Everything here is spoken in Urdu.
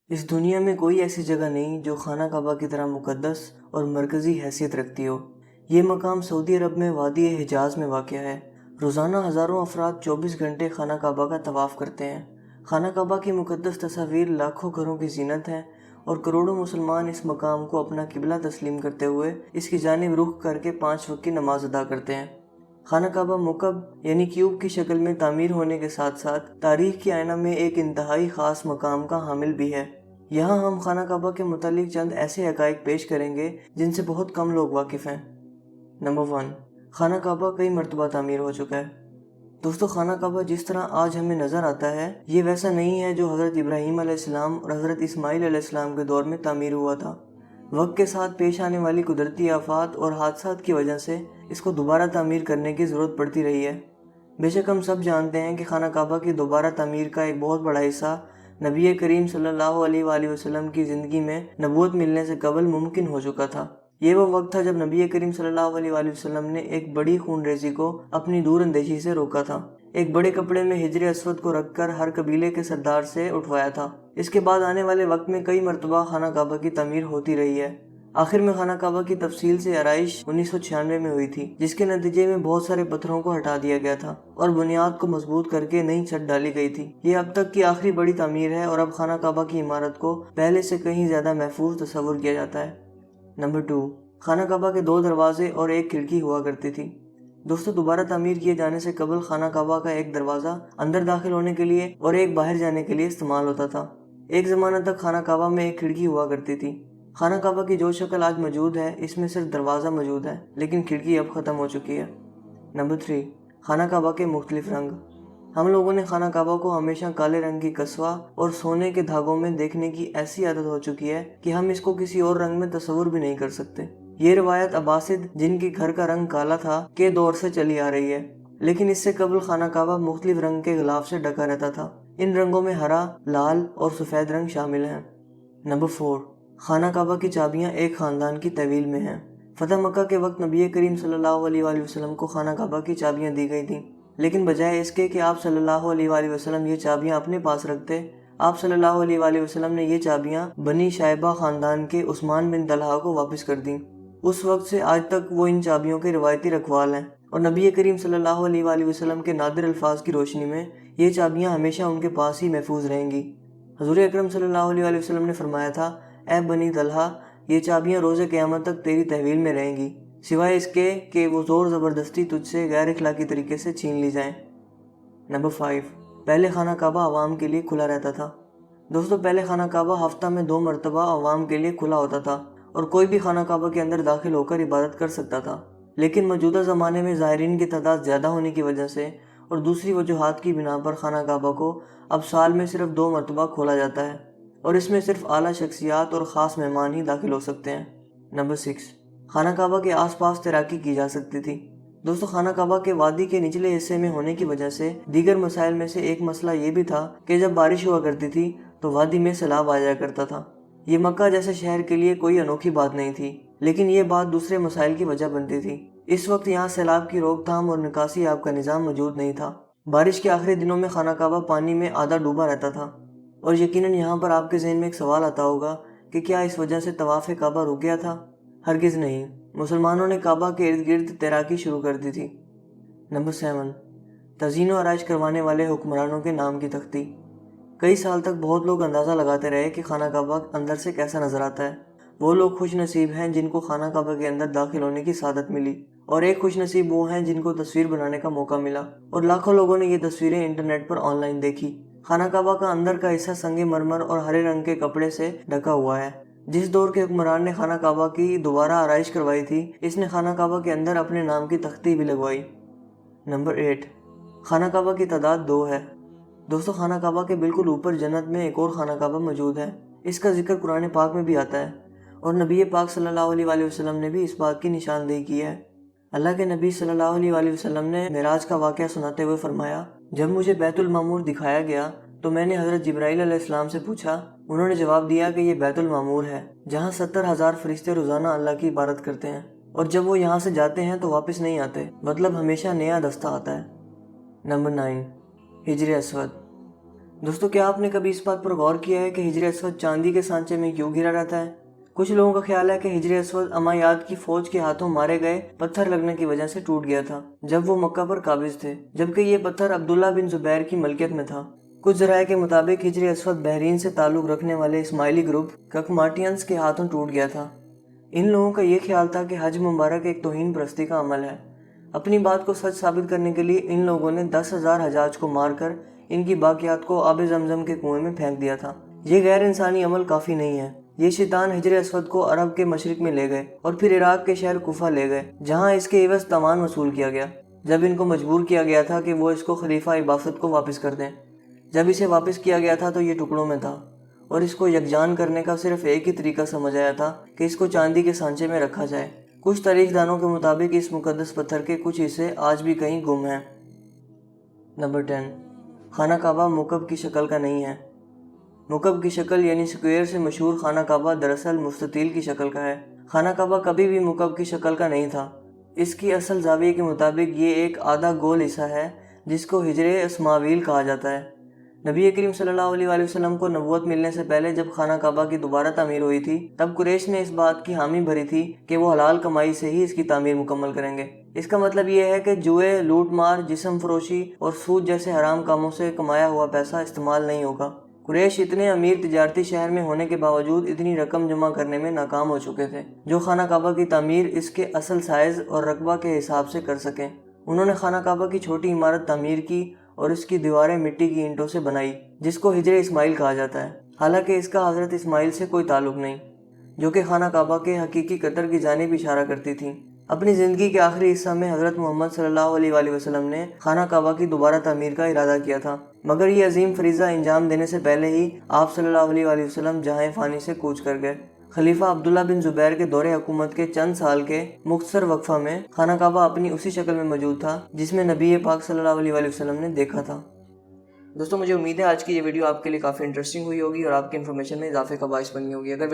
اس دنیا میں کوئی ایسی جگہ نہیں جو خانہ کعبہ کی طرح مقدس اور مرکزی حیثیت رکھتی ہو۔ یہ مقام سعودی عرب میں وادی حجاز میں واقع ہے۔ روزانہ ہزاروں افراد 24 گھنٹے خانہ کعبہ کا طواف کرتے ہیں۔ خانہ کعبہ کی مقدس تصاویر لاکھوں گھروں کی زینت ہیں اور کروڑوں مسلمان اس مقام کو اپنا قبلہ تسلیم کرتے ہوئے اس کی جانب رخ کر کے 5 وقت کی نماز ادا کرتے ہیں۔ خانہ کعبہ مکعب یعنی کیوب کی شکل میں تعمیر ہونے کے ساتھ ساتھ تاریخ کی آئینہ میں ایک انتہائی خاص مقام کا حامل بھی ہے۔ یہاں ہم خانہ کعبہ کے متعلق چند ایسے حقائق پیش کریں گے جن سے بہت کم لوگ واقف ہیں۔ نمبر 1، خانہ کعبہ کئی مرتبہ تعمیر ہو چکا ہے۔ دوستو، خانہ کعبہ جس طرح آج ہمیں نظر آتا ہے یہ ویسا نہیں ہے جو حضرت ابراہیم علیہ السلام اور حضرت اسماعیل علیہ السلام کے دور میں تعمیر ہوا تھا۔ وقت کے ساتھ پیش آنے والی قدرتی آفات اور حادثات کی وجہ سے اس کو دوبارہ تعمیر کرنے کی ضرورت پڑتی رہی ہے۔ بے شک ہم سب جانتے ہیں کہ خانہ کعبہ کی دوبارہ تعمیر کا ایک بہت بڑا حصہ نبی کریم صلی اللہ علیہ وآلہ وسلم کی زندگی میں نبوت ملنے سے قبل ممکن ہو چکا تھا۔ یہ وہ وقت تھا جب نبی کریم صلی اللہ علیہ وآلہ وسلم نے ایک بڑی خون ریزی کو اپنی دور اندیشی سے روکا تھا۔ ایک بڑے کپڑے میں حجر اسود کو رکھ کر ہر قبیلے کے سردار سے اٹھوایا تھا۔ اس کے بعد آنے والے وقت میں کئی مرتبہ خانہ کعبہ کی تعمیر ہوتی رہی ہے۔ آخر میں خانہ کعبہ کی تفصیل سے آرائش 1996 میں ہوئی تھی، جس کے نتیجے میں بہت سارے پتھروں کو ہٹا دیا گیا تھا اور بنیاد کو مضبوط کر کے نئی چھت ڈالی گئی تھی۔ یہ اب تک کی آخری بڑی تعمیر ہے اور اب خانہ کعبہ کی عمارت کو پہلے سے کہیں زیادہ محفوظ تصور کیا جاتا ہے۔ نمبر 2، خانہ کعبہ کے 2 دروازے اور 1 کھڑکی ہوا کرتی تھی۔ دوستو، دوبارہ تعمیر کیے جانے سے قبل خانہ کعبہ کا ایک دروازہ اندر داخل ہونے کے لیے اور ایک باہر جانے کے لیے استعمال ہوتا تھا۔ ایک زمانہ تک خانہ کعبہ میں ایک کھڑکی ہوا کرتی تھی۔ خانہ کعبہ کی جو شکل آج موجود ہے اس میں صرف دروازہ موجود ہے، لیکن کھڑکی اب ختم ہو چکی ہے۔ نمبر 3، خانہ کعبہ کے مختلف رنگ۔ ہم لوگوں نے خانہ کعبہ کو ہمیشہ کالے رنگ کی کسوہ اور سونے کے دھاگوں میں دیکھنے کی ایسی عادت ہو چکی ہے کہ ہم اس کو کسی اور رنگ میں تصور بھی نہیں کر سکتے۔ یہ روایت عباسد، جن کی گھر کا رنگ کالا تھا، کے دور سے چلی آ رہی ہے، لیکن اس سے قبل خانہ کعبہ مختلف رنگ کے غلاف سے ڈھکا رہتا تھا۔ ان رنگوں میں ہرا، لال اور سفید رنگ شامل ہیں۔ نمبر 4، خانہ کعبہ کی چابیاں ایک خاندان کی تحویل میں ہیں۔ فتح مکہ کے وقت نبی کریم صلی اللہ علیہ وآلہ وسلم کو خانہ کعبہ کی چابیاں دی گئی تھیں، لیکن بجائے اس کے کہ آپ صلی اللہ علیہ وآلہ وسلم یہ چابیاں اپنے پاس رکھتے، آپ صلی اللہ علیہ وآلہ وسلم نے یہ چابیاں بنی شائبہ خاندان کے عثمان بن طلحہ کو واپس کر دیں۔ اس وقت سے آج تک وہ ان چابیوں کے روایتی رکھوال ہیں اور نبی کریم صلی اللہ علیہ وآلہ وسلم کے نادر الفاظ کی روشنی میں یہ چابیاں ہمیشہ ان کے پاس ہی محفوظ رہیں گی۔ حضور اکرم صلی اللہ علیہ وآلہ وسلم نے فرمایا تھا، اے بنی طلحہ، یہ چابیاں روز قیامت تک تیری تحویل میں رہیں گی، سوائے اس کے کہ وہ زور زبردستی تجھ سے غیر اخلاقی طریقے سے چھین لی جائیں۔ نمبر 5، پہلے خانہ کعبہ عوام کے لیے کھلا رہتا تھا۔ دوستو، پہلے خانہ کعبہ ہفتہ میں 2 مرتبہ عوام کے لیے کھلا ہوتا تھا اور کوئی بھی خانہ کعبہ کے اندر داخل ہو کر عبادت کر سکتا تھا، لیکن موجودہ زمانے میں زائرین کی تعداد زیادہ ہونے کی وجہ سے اور دوسری وجوہات کی بنا پر خانہ کعبہ کو اب سال میں صرف 2 مرتبہ کھولا جاتا ہے اور اس میں صرف اعلیٰ شخصیات اور خاص مہمان ہی داخل ہو سکتے ہیں۔ نمبر 6، خانہ کعبہ کے آس پاس تیراکی کی جا سکتی تھی۔ دوستو، خانہ کعبہ کے وادی کے نچلے حصے میں ہونے کی وجہ سے دیگر مسائل میں سے ایک مسئلہ یہ بھی تھا کہ جب بارش ہوا کرتی تھی تو وادی میں سیلاب آ جایا کرتا تھا۔ یہ مکہ جیسے شہر کے لیے کوئی انوکھی بات نہیں تھی، لیکن یہ بات دوسرے مسائل کی وجہ بنتی تھی۔ اس وقت یہاں سیلاب کی روک تھام اور نکاسی آب کا نظام موجود نہیں تھا۔ بارش کے آخری دنوں میں خانہ کعبہ پانی میں آدھا ڈوبا رہتا تھا اور یقیناً یہاں پر آپ کے ذہن میں ایک سوال آتا ہوگا کہ کیا اس وجہ سے طواف کعبہ رک گیا تھا؟ ہرگز نہیں، مسلمانوں نے کعبہ کے ارد گرد تیراکی شروع کر دی تھی۔ نمبر 7، تزئین و آرائش کروانے والے حکمرانوں کے نام کی تختی۔ کئی سال تک بہت لوگ اندازہ لگاتے رہے کہ خانہ کعبہ اندر سے کیسا نظر آتا ہے۔ وہ لوگ خوش نصیب ہیں جن کو خانہ کعبہ کے اندر داخل ہونے کی سعادت ملی، اور ایک خوش نصیب وہ ہیں جن کو تصویر بنانے کا موقع ملا، اور لاکھوں لوگوں نے یہ تصویریں انٹرنیٹ پر آن لائن دیکھی۔ خانہ کعبہ کا اندر کا حصہ سنگ مرمر اور ہرے رنگ کے کپڑے سے ڈھکا ہوا ہے۔ جس دور کے حکمران نے خانہ کعبہ کی دوبارہ آرائش کروائی تھی، اس نے خانہ کعبہ کے اندر اپنے نام کی تختی بھی لگوائی۔ نمبر 8، خانہ کعبہ کی تعداد 2 ہے۔ دوستو، خانہ کعبہ کے بالکل اوپر جنت میں ایک اور خانہ کعبہ موجود ہے۔ اس کا ذکر قرآن پاک میں بھی آتا ہے اور نبی پاک صلی اللہ علیہ وآلہ وسلم نے بھی اس بات کی نشاندہی کی ہے۔ اللہ کے نبی صلی اللہ علیہ وآلہ وسلم نے معراج کا واقعہ سناتے ہوئے فرمایا، جب مجھے بیت المعمور دکھایا گیا تو میں نے حضرت جبرائیل علیہ السلام سے پوچھا۔ انہوں نے جواب دیا کہ یہ بیت المعمور ہے، جہاں 70,000 فرشتے روزانہ اللہ کی عبادت کرتے ہیں، اور جب وہ یہاں سے جاتے ہیں تو واپس نہیں آتے، مطلب ہمیشہ نیا دستہ آتا ہے۔ نمبر 9، حجر اسود۔ دوستو کیا آپ نے کبھی اس بات پر غور کیا ہے کہ حجر اسود چاندی کے سانچے میں کیوں گھرا رہتا ہے؟ کچھ لوگوں کا خیال ہے کہ حجر اسود امویاد کی فوج کے ہاتھوں مارے گئے پتھر لگنے کی وجہ سے ٹوٹ گیا تھا جب وہ مکہ پر قابض تھے، جبکہ یہ پتھر عبداللہ بن زبیر کی ملکیت میں تھا۔ کچھ ذرائع کے مطابق حجر اسود بحرین سے تعلق رکھنے والے اسماعیلی گروپ ککماٹینز کے ہاتھوں ٹوٹ گیا تھا۔ ان لوگوں کا یہ خیال تھا کہ حج مبارک ایک توہین پرستی کا عمل ہے۔ اپنی بات کو سچ ثابت کرنے کے لیے ان لوگوں نے 10,000 حجاج کو مار کر ان کی باقیات کو آب زمزم کے کنویں میں پھینک دیا تھا۔ یہ غیر انسانی عمل کافی نہیں ہے۔ یہ شیطان حجر اسود کو عرب کے مشرق میں لے گئے اور پھر عراق کے شہر کوفہ لے گئے، جہاں اس کے عوض تاوان وصول کیا گیا۔ جب ان کو مجبور کیا گیا تھا کہ وہ اس کو خلیفہ عباست کو واپس کر دیں، جب اسے واپس کیا گیا تھا تو یہ ٹکڑوں میں تھا، اور اس کو یکجان کرنے کا صرف ایک ہی طریقہ سمجھ آیا تھا کہ اس کو چاندی کے سانچے میں رکھا جائے۔ کچھ تاریخ دانوں کے مطابق اس مقدس پتھر کے کچھ حصے آج بھی کہیں گم ہیں۔ نمبر 10، خانہ کعبہ مکعب کی شکل کا نہیں ہے۔ مکعب کی شکل یعنی سکوئر سے مشہور خانہ کعبہ دراصل مستطیل کی شکل کا ہے۔ خانہ کعبہ کبھی بھی مکعب کی شکل کا نہیں تھا۔ اس کی اصل زاویے کے مطابق یہ ایک آدھا گول حصہ ہے جس کو حجر اسماعیل کہا جاتا ہے۔ نبی کریم صلی اللہ علیہ وآلہ وسلم کو نبوت ملنے سے پہلے جب خانہ کعبہ کی دوبارہ تعمیر ہوئی تھی، تب قریش نے اس بات کی حامی بھری تھی کہ وہ حلال کمائی سے ہی اس کی تعمیر مکمل کریں گے۔ اس کا مطلب یہ ہے کہ جوئے، لوٹ مار، جسم فروشی اور سود جیسے حرام کاموں سے کمایا ہوا پیسہ استعمال نہیں ہوگا۔ قریش اتنے امیر تجارتی شہر میں ہونے کے باوجود اتنی رقم جمع کرنے میں ناکام ہو چکے تھے جو خانہ کعبہ کی تعمیر اس کے اصل سائز اور رقبہ کے حساب سے کر سکیں۔ انہوں نے خانہ کعبہ کی چھوٹی عمارت تعمیر کی اور اس کی دیواریں مٹی کی اینٹوں سے بنائی، جس کو حجر اسماعیل کہا جاتا ہے، حالانکہ اس کا حضرت اسماعیل سے کوئی تعلق نہیں، جو کہ خانہ کعبہ کے حقیقی قطر کی جانب اشارہ کرتی تھیں۔ اپنی زندگی کے آخری حصہ میں حضرت محمد صلی اللہ علیہ وآلہ وسلم نے خانہ کعبہ کی دوبارہ تعمیر کا ارادہ کیا تھا، مگر یہ عظیم فریضہ انجام دینے سے پہلے ہی آپ صلی اللہ علیہ وآلہ وسلم جہاں فانی سے کوچ کر گئے۔ خلیفہ عبداللہ بن زبیر کے دور حکومت کے چند سال کے مختصر وقفہ میں خانہ کعبہ اپنی اسی شکل میں موجود تھا جس میں نبی پاک صلی اللہ علیہ وآلہ وسلم نے دیکھا تھا۔ دوستوں مجھے امید ہے آج کی یہ ویڈیو آپ کے لیے کافی انٹرسٹنگ ہوئی ہوگی اور آپ کی انفارمیشن میں اضافے کا باعث بنی ہوگی۔ اگر